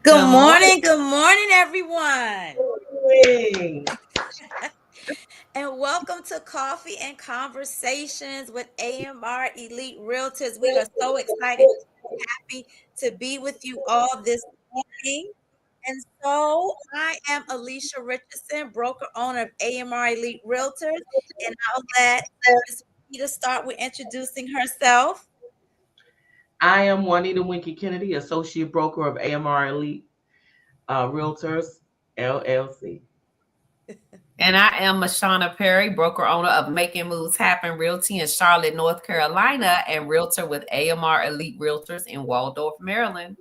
Good morning, everyone. Morning. And welcome to Coffee and Conversations with AMR Elite Realtors. We are so excited and happy to be with you all this morning. And so I am Alicia Richardson, broker owner of AMR Elite Realtors, and I'll let Ms. Rita start with introducing herself. I am Juanita Winky Kennedy, Associate Broker of AMR Elite Realtors, LLC. And I am Mashana Perry, broker owner of Making Moves Happen Realty in Charlotte, North Carolina, and realtor with AMR Elite Realtors in Waldorf, Maryland.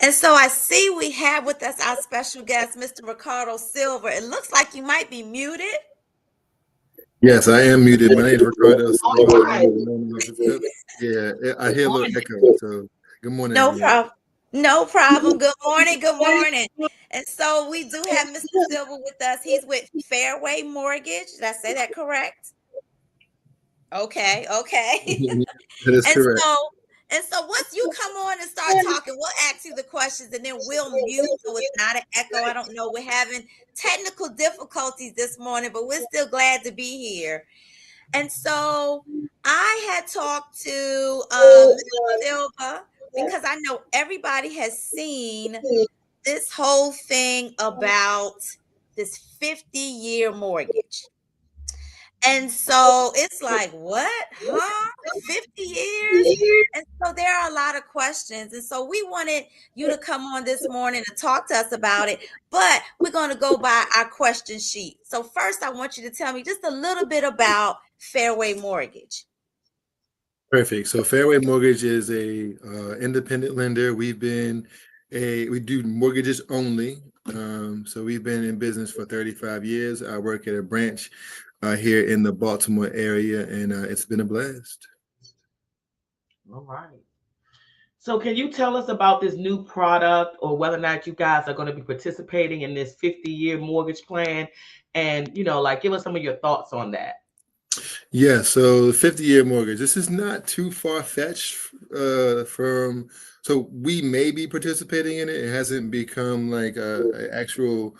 And so I see we have with us our special guest, Mr. Ricardo Silver. It looks like you might be muted. Yes, I am muted. My name is Ricardo All Silva. I'm right. the loan officer. Yeah, I hear a little echo. So, good morning, No everyone. problem. No problem. Good morning. Good morning. And so we do have Mr. Silver with us. He's with Fairway Mortgage. Did I say that correct? Okay. Okay. That is And correct. so and so once you come on and start talking, we'll ask you the questions and then we'll mute so it's not an echo. I don't know. We're having technical difficulties this morning, but we're still glad to be here. And so I had talked to Mr. Silva because I know everybody has seen this whole thing about this 50-year mortgage. And so it's like, what? Huh? 50 years? And so there are a lot of questions. And so we wanted you to come on this morning and talk to us about it. But we're going to go by our question sheet. So first, I want you to tell me just a little bit about Fairway Mortgage. Perfect. So, Fairway Mortgage is a independent lender. We do mortgages only. So we've been in business for 35 years. I work at a branch here in the Baltimore area, and it's been a blast. All right. So, can you tell us about this new product or whether or not you guys are going to be participating in this 50-year mortgage plan? And, like, give us some of your thoughts on that. Yeah, so 50-year mortgage. This is not too far-fetched from so we may be participating in it. It hasn't become like a actual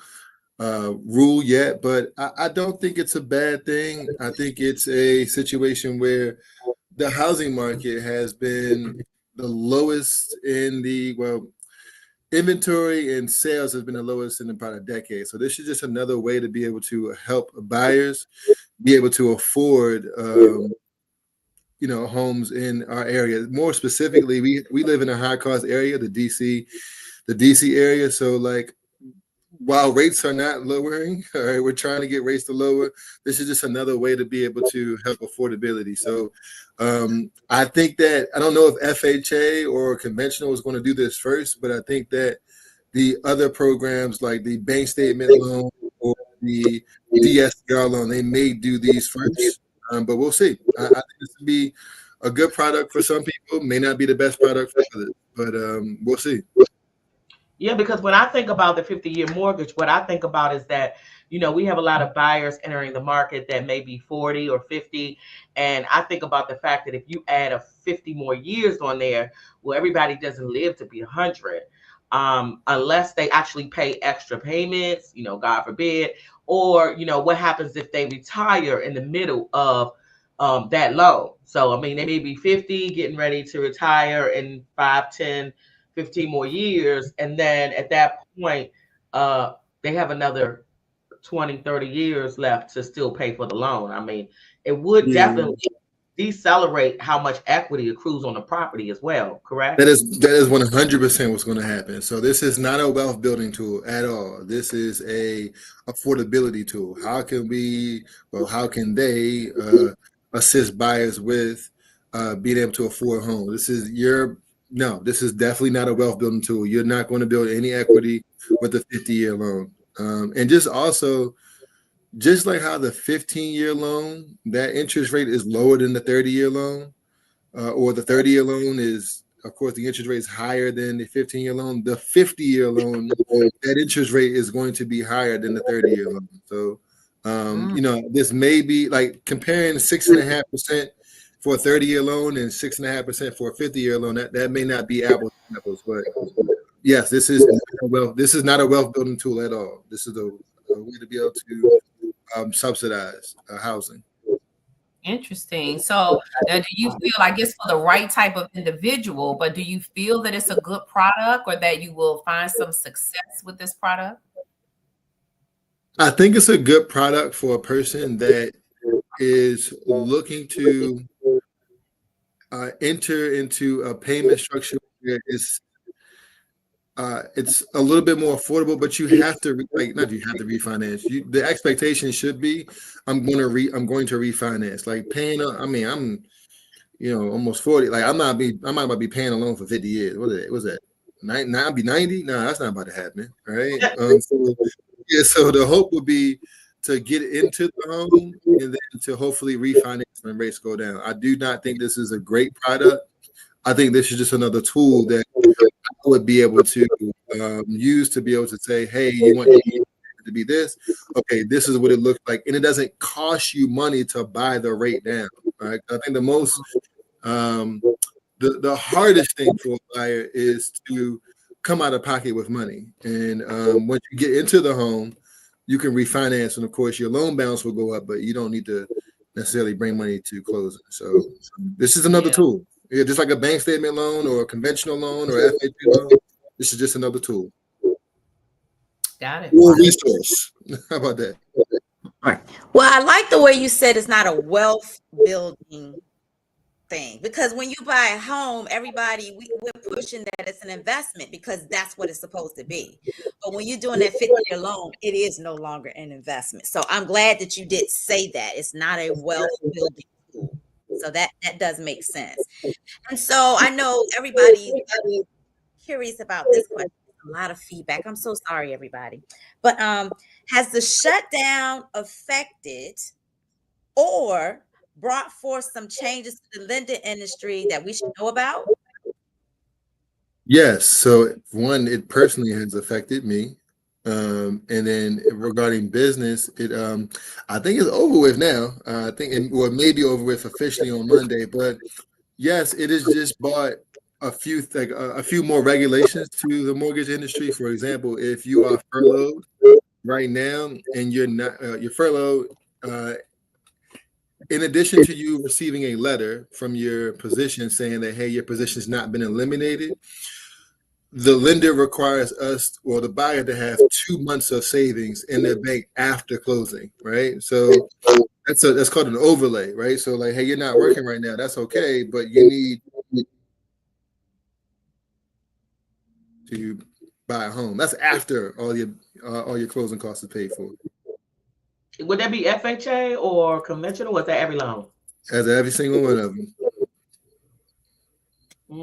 rule yet, but I don't think it's a bad thing. I think it's a situation where the housing market has been the lowest in the inventory and sales has been the lowest in about a decade. So this is just another way to be able to help buyers be able to afford homes in our area. More specifically, we live in a high cost area, the DC area. So like while rates are not lowering, all right, we're trying to get rates to lower. This is just another way to be able to help affordability. So I think that I don't know if FHA or conventional is going to do this first, but I think that the other programs like the bank statement loan or the DSCR loan, they may do these first, but we'll see. I think this would be a good product for some people, may not be the best product for others, but we'll see. Yeah, because when I think about the 50-year mortgage, what I think about is that, we have a lot of buyers entering the market that may be 40 or 50. And I think about the fact that if you add a 50 more years on there, well, everybody doesn't live to be 100, unless they actually pay extra payments, God forbid. Or, what happens if they retire in the middle of that loan? So, I mean, they may be 50, getting ready to retire in 5, 10, 15 more years, and then at that point they have another 20, 30 years left to still pay for the loan. I mean, it would Yeah. definitely decelerate how much equity accrues on the property as well, That correct? is that is 100% what's going to happen. So this is not a wealth building tool at all. This is a affordability tool. How can they assist buyers with being able to afford homes? This is definitely not a wealth building tool. You're not going to build any equity with a 50-year loan. And just like how the 15-year loan, that interest rate is lower than the 30-year loan, or the 30-year loan is, of course, the interest rate is higher than the 15-year loan. The 50-year loan, that interest rate is going to be higher than the 30-year loan. So, Mm. this may be like comparing 6.5% for a 30-year loan and 6.5% for a 50-year loan. That may not be apples to apples, but Yes, this is not a wealth building tool at all. This is a way to be able to subsidize housing. Interesting. So now do you feel, I guess, for the right type of individual, but do you feel that it's a good product or that you will find some success with this product? I think it's a good product for a person that is looking to enter into a payment structure where it's a little bit more affordable, but you have to not you have to refinance. The expectation should be, I'm going to refinance. Like paying, I mean, I'm almost 40. Like I might about to be paying a loan for 50 years. What is that? What's that? I'll be 90? No, that's not about to happen. Right? So the hope would be to get into the home and then to hopefully refinance when rates go down. I do not think this is a great product. I think this is just another tool that I would be able to use to be able to say, hey, you want to be this? Okay, this is what it looks like. And it doesn't cost you money to buy the rate down. Right? I think the most, the hardest thing for a buyer is to come out of pocket with money. And once you get into the home, you can refinance. And of course, your loan balance will go up, but you don't need to necessarily bring money to closing. So this is another tool. Yeah, just like a bank statement loan or a conventional loan or FHA loan, this is just another tool. Got it. Or resource. How about that? Right. Well, I like the way you said it's not a wealth building thing, because when you buy a home, we're pushing that it's an investment because that's what it's supposed to be. But when you're doing that 50-year loan, it is no longer an investment. So I'm glad that you did say that it's not a wealth building tool. So that does make sense. And so I know everybody's curious about this question. A lot of feedback. I'm so sorry, everybody. But has the shutdown affected or brought forth some changes to the lending industry that we should know about? Yes. So one, it personally has affected me. And then regarding business, I think it's over with now. I think it may be over with officially on Monday, but yes, it has just brought a few more regulations to the mortgage industry. For example, if you are furloughed right now and you're not, you're furloughed, in addition to you receiving a letter from your position saying that, hey, your position's not been eliminated, the lender requires us or the buyer to have 2 months of savings in their bank after closing, right? So that's called an overlay, right? So like, hey, you're not working right now, that's okay, but you need to buy a home. That's after all your closing costs are paid for. Would that be FHA or conventional? Or is that every loan? As every single one of them.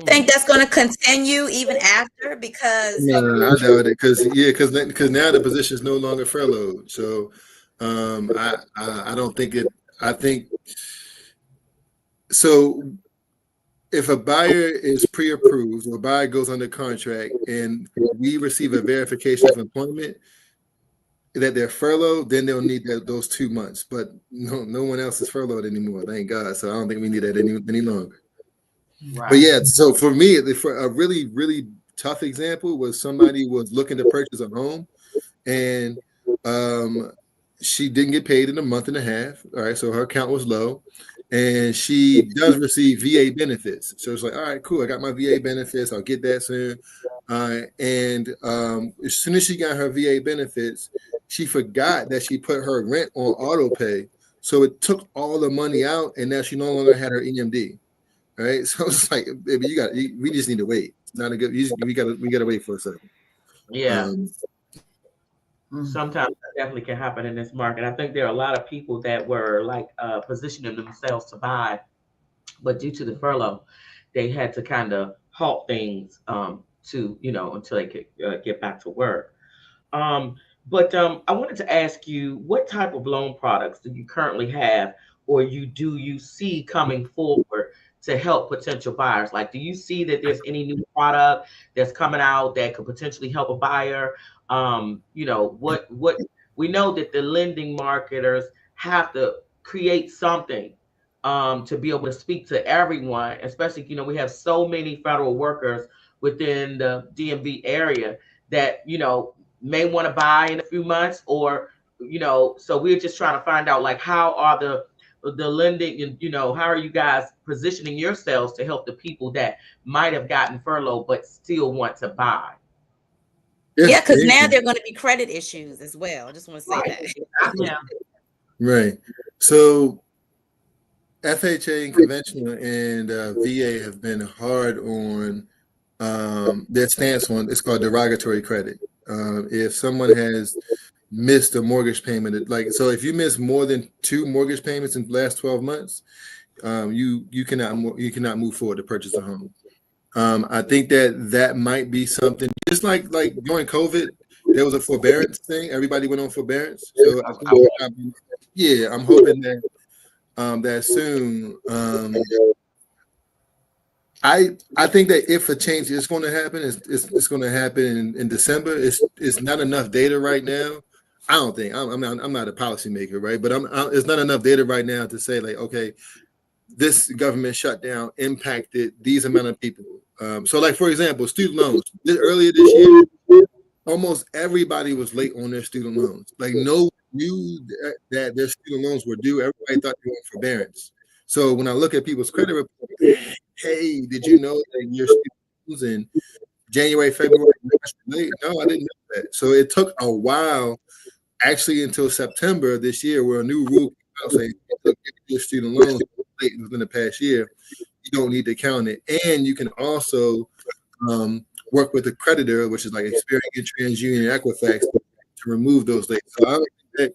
Think that's going to continue even after, because no, I doubt it, because now the position is no longer furloughed. So I don't think it. I think so. If a buyer is pre-approved or a buyer goes under contract and we receive a verification of employment that they're furloughed, then they'll need those 2 months. But no one else is furloughed anymore, thank God. So I don't think we need that any longer. Right. But yeah, so for me, for a really, really tough example was somebody was looking to purchase a home and she didn't get paid in a month and a half. All right, so her account was low. And she does receive VA benefits. So it's like, all right, cool. I got my VA benefits. I'll get that soon. And as soon as she got her VA benefits, she forgot that she put her rent on auto pay. So it took all the money out, and now she no longer had her EMD. Right? So it's like, baby, we just need to wait. It's not a good. We gotta wait for a second. Yeah. Sometimes that definitely can happen in this market. I think there are a lot of people that were like positioning themselves to buy, but due to the furlough, they had to kind of halt things until they could get back to work. But I wanted to ask you, what type of loan products do you currently have, or do you see coming forward to help potential buyers? Like, do you see that there's any new product that's coming out that could potentially help a buyer? What we know that the lending marketers have to create something to be able to speak to everyone, especially, we have so many federal workers within the DMV area that, you know, may want to buy in a few months, or, you know, so we're just trying to find out, like, how are the lending, and, you know, how are you guys positioning yourselves to help the people that might have gotten furloughed but still want to buy? Yeah, because now there are going to be credit issues as well. I just want to say that. Yeah. Right. So FHA and conventional and VA have been hard on their stance on, it's called derogatory credit. If someone has missed a mortgage payment, like, so if you miss more than 2 mortgage payments in the last 12 months, you cannot move forward to purchase a home. I think that might be something, just like during COVID, there was a forbearance thing. Everybody went on forbearance. So I'm hoping that that soon. I think that if a change is going to happen, it's going to happen in December. It's not enough data right now. I don't think I'm not a policymaker, right? But it's not enough data right now to say, like, okay, this government shutdown impacted these amount of people. So, like, for example, student loans. Earlier this year, almost everybody was late on their student loans. Like, no one knew that their student loans were due. Everybody thought they were on forbearance. So when I look at people's credit report, hey, did you know that your student loans in January, February were late? No, I didn't know that. So it took a while, actually until September this year, where a new rule came out saying, look, if your student loans late within the past year, you don't need to count it. And you can also work with a creditor, which is like Experian, TransUnion, and Equifax, to remove those late. So I don't think that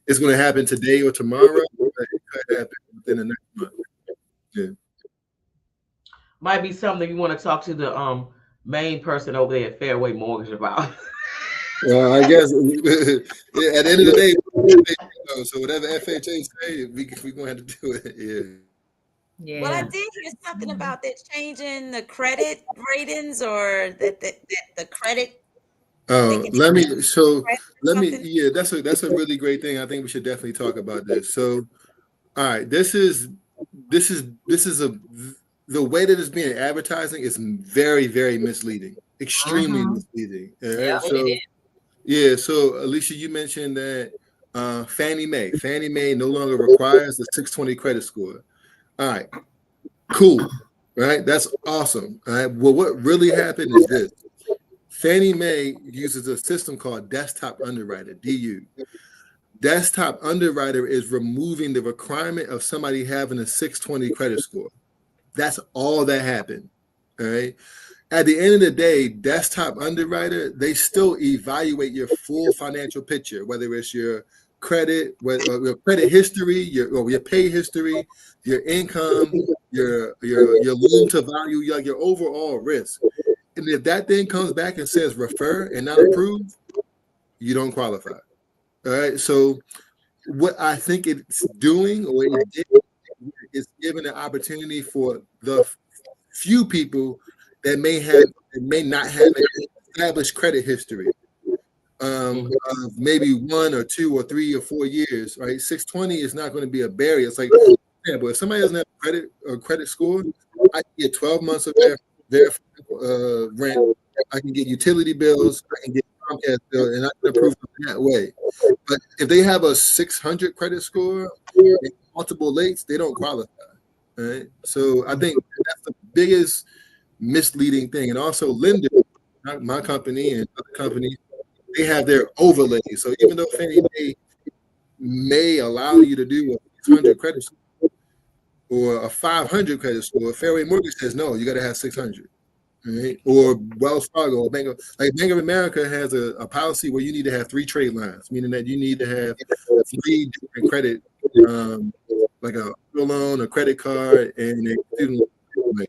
it's going to happen today or tomorrow. But it could happen within the next month. Yeah. Might be something you want to talk to the main person over there at Fairway Mortgage about. Well, I guess at the end of the day, so whatever FHA say, we're going to have to do it. Yeah. Yeah. Well, I did hear something about that changing the credit ratings, or that the credit. Let me. Yeah, that's a really great thing. I think we should definitely talk about this. So, all right, this is the way that it's being advertising is very, very misleading, extremely misleading. Yeah, so, yeah. So, Alicia, you mentioned that Fannie Mae no longer requires a 620 credit score. All right, cool, right? That's awesome. All right. Well, what really happened is this: Fannie Mae uses a system called Desktop Underwriter, DU. Desktop Underwriter is removing the requirement of somebody having a 620 credit score. That's all that happened. All right. At the end of the day, Desktop Underwriter, they still evaluate your full financial picture, whether it's your credit, your credit history, your pay history, your income, your loan to value, your overall risk. And if that thing comes back and says refer and not approve, you don't qualify. All right. So what I think it's doing, or it did, is giving an opportunity for the few people that may not have an established credit history. Maybe 1 or 2 or 3 or 4 years, right? 620 is not going to be a barrier. It's like, yeah, but if somebody doesn't have a credit score, I can get 12 months of their rent. I can get utility bills. I can get Comcast bill, and I can approve them that way. But if they have a 600 credit score and multiple lates, they don't qualify. Right? So I think that's the biggest misleading thing. And also, lenders, my company and other companies, they have their overlays. So even though Fannie Mae may allow you to do a 600 credit score or a 500 credit score, Fairway Mortgage says no, you got to have 600. Right? Or Wells Fargo, or Bank of America has a policy where you need to have 3 trade lines, meaning that you need to have 3 different credit, like a loan, a credit card, and a student loan.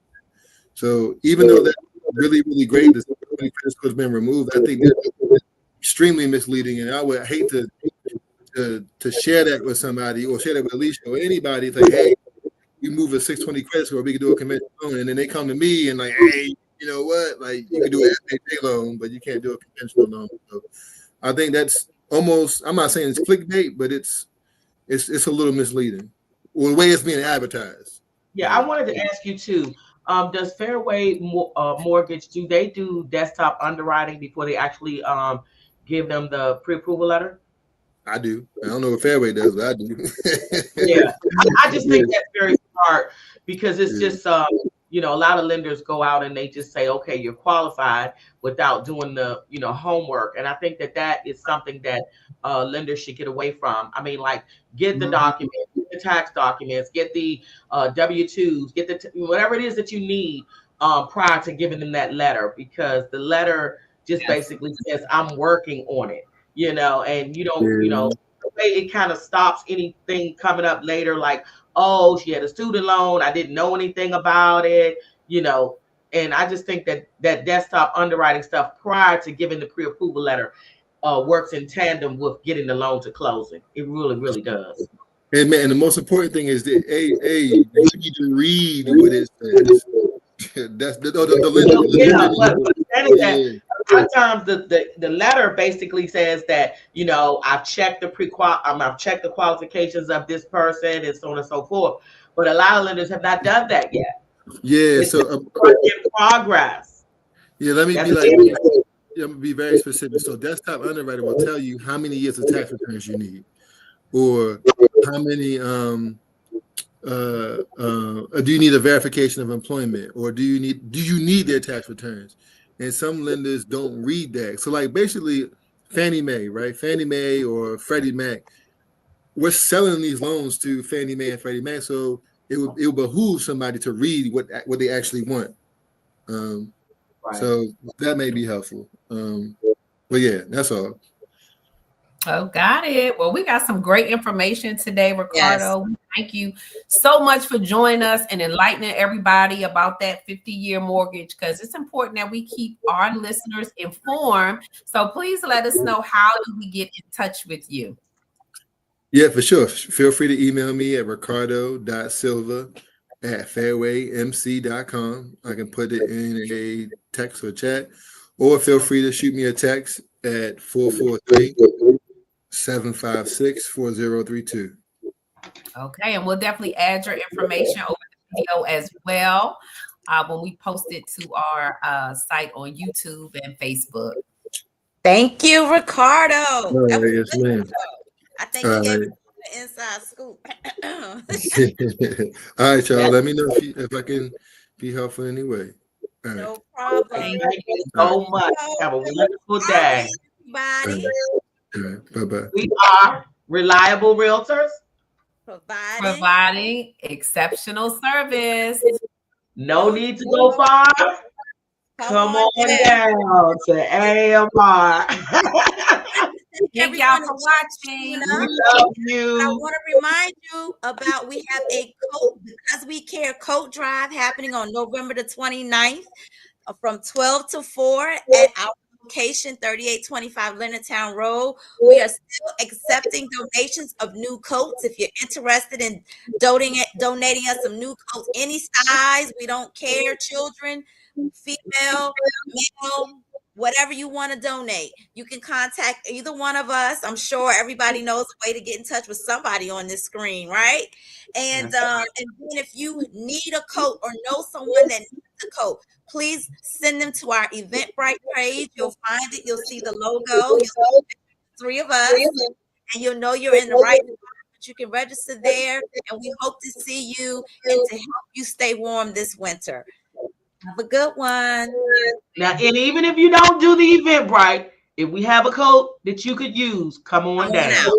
So even though that's really, really great, this credit score has been removed, I think that's extremely misleading, and I would hate to share that with somebody, or share that with Alicia or anybody. It's like, hey, we move a 620 credit score, we can do a conventional loan, and then they come to me and like, hey, you know what? Like, you can do an FHA loan, but you can't do a conventional loan. So I think that's almost, I'm not saying it's clickbait, but it's a little misleading, or the way it's being advertised. Yeah, I wanted to ask you too. Does Fairway Mortgage, do they do desktop underwriting before they actually give them the pre-approval letter? I do. I don't know if Fairway does, but I do. Yeah, I just think that's very smart because it's just you know, a lot of lenders go out and they just say, okay, you're qualified without doing the, you know, homework. And I think that that is something that lenders should get away from. I mean, like, get the documents, get the tax documents, get the W-2s, get the whatever it is that you need prior to giving them that letter, because the letter just basically says, I'm working on it, you know, and you don't, you know, the way it kind of stops anything coming up later, like, oh, she had a student loan, I didn't know anything about it, you know. And I just think that that desktop underwriting stuff prior to giving the pre-approval letter works in tandem with getting the loan to closing. It really, really does. And man, the most important thing is that you need to read what it says. That's the lender. Sometimes the letter basically says that, you know, I've checked I've checked the qualifications of this person and so on and so forth. But a lot of lenders have not done that yet. Yeah, it's so in progress. Yeah, let me be very specific. So desktop underwriting will tell you how many years of tax returns you need, or how many do you need a verification of employment, or do you need their tax returns? And some lenders don't read that. So like basically Fannie Mae, right? Fannie Mae or Freddie Mac, we're selling these loans to Fannie Mae and Freddie Mac. So it would behoove somebody to read what they actually want. So that may be helpful. But yeah, that's all. Oh, got it. Well, we got some great information today, Ricardo. Yes. Thank you so much for joining us and enlightening everybody about that 50-year mortgage, because it's important that we keep our listeners informed. So please let us know, how do we get in touch with you? Yeah, for sure. Feel free to email me at ricardo.silva@fairwaymc.com. I can put it in a text or chat, or feel free to shoot me a text at 443-756-4032. Okay, and we'll definitely add your information over the video as well when we post it to our site on YouTube and Facebook. Thank you, Ricardo. Yes, ma'am. I think you gave me the inside scoop. All right, y'all. Let me know if I can be helpful in any way. All right. No problem. Thank you so much. Have a wonderful day. Everybody. All right. Bye-bye. We are Reliable Realtors, providing exceptional service. No need to go far. Come on down to AMR. Thank y'all for watching. We love you. I want to remind you about, we have a Coat Because We Care coat drive happening on November the 29th from 12 to 4 at our location, 3825 Leonardtown Road. We are still accepting donations of new coats. If you're interested in donating us some new coats, any size, we don't care, children, female, male, whatever you want to donate, you can contact either one of us. I'm sure everybody knows a way to get in touch with somebody on this screen, right? And then if you need a coat or know someone that needs a coat, please send them to our Eventbrite page. You'll find it. You'll see the logo. You'll see 3 of us, and you'll know you're in the right spot. You can register there, and we hope to see you and to help you stay warm this winter. Have a good one. Now, and even if you don't do the Eventbrite, if we have a coat that you could use, come on down.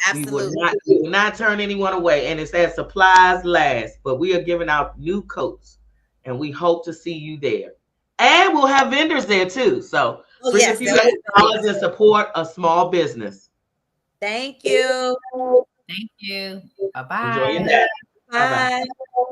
Absolutely. We will not turn anyone away. And it's as supplies last, but we are giving out new coats, and we hope to see you there. And we'll have vendors there too. So bring a few dollars to support a small business. Thank you. Thank you. Bye-bye. Enjoy your day. Bye. Bye-bye.